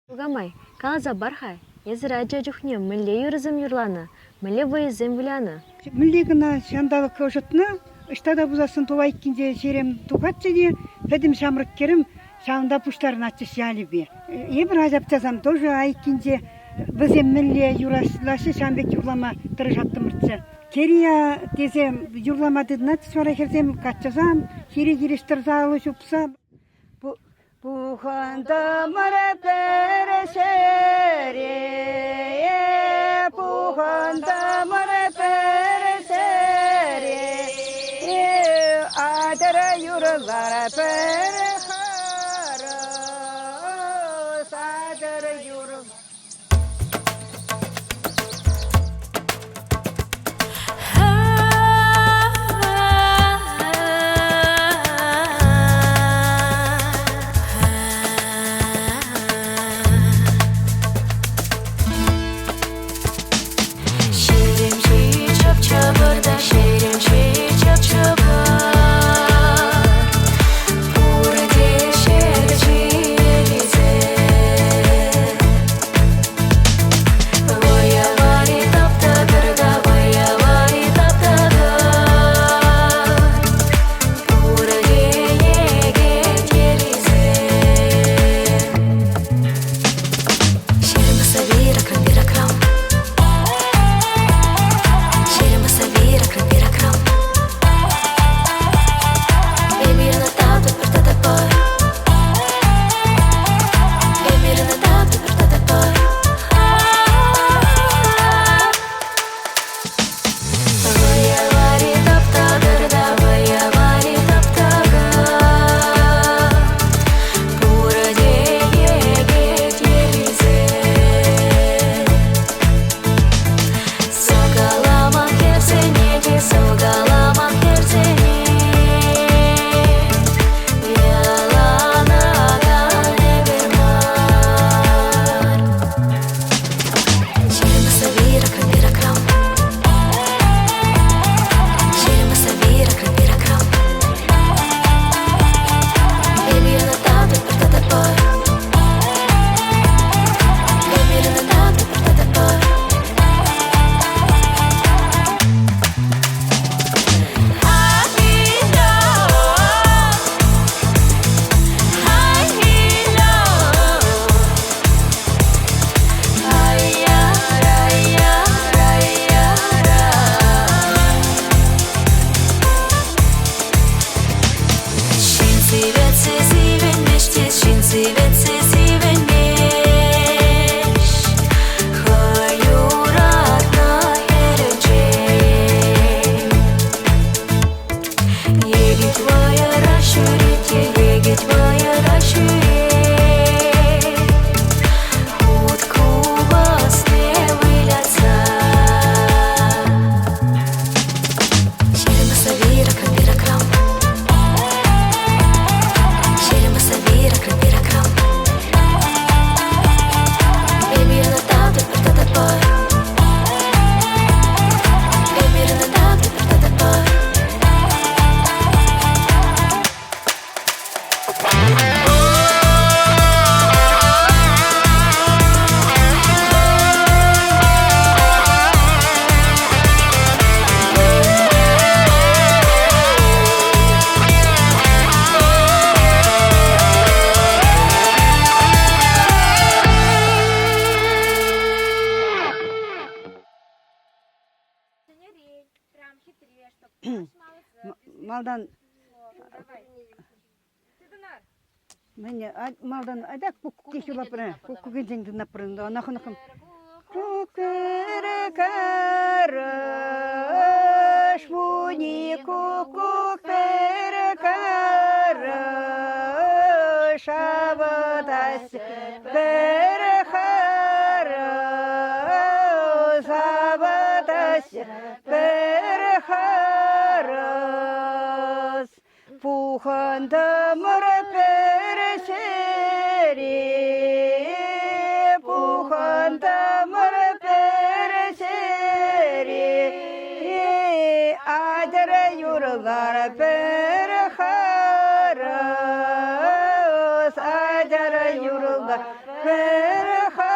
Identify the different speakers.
Speaker 1: Угамай, калаза бархай, езір әджа жүхне мүлле юрызым юрланы, мүлле выезым віляны.
Speaker 2: Мүлле гына шандалы көшітні, ұштада бұзасын туа иккенде жерем туғатшы де, пәдім шамрық керім, шаңда пұштарын атчыш ялі бе. Ебір азаптазам тоже айккенде бізем мүлле юрашлашы шамбек юрлама тұрышаттым ұртсы. Керия дезем юрлама дедінат сора херзем қатчазам, хире-хирештір залы жупса. Пуханда мара перешере, пуханда мара перешере, адара юралара перехара, адара юрал. Малдан малдан айдак кеші лапыры, көккен жеңді напырында, нақынықым. Көкірі қарыш, бұны көкірі қарыш, абыдас бір қарыш, абыдас бір қарыш, пуханды мұры перешере, пуханды мұры перешере, адыры юрылар бір қарыш, адыры юрла, переха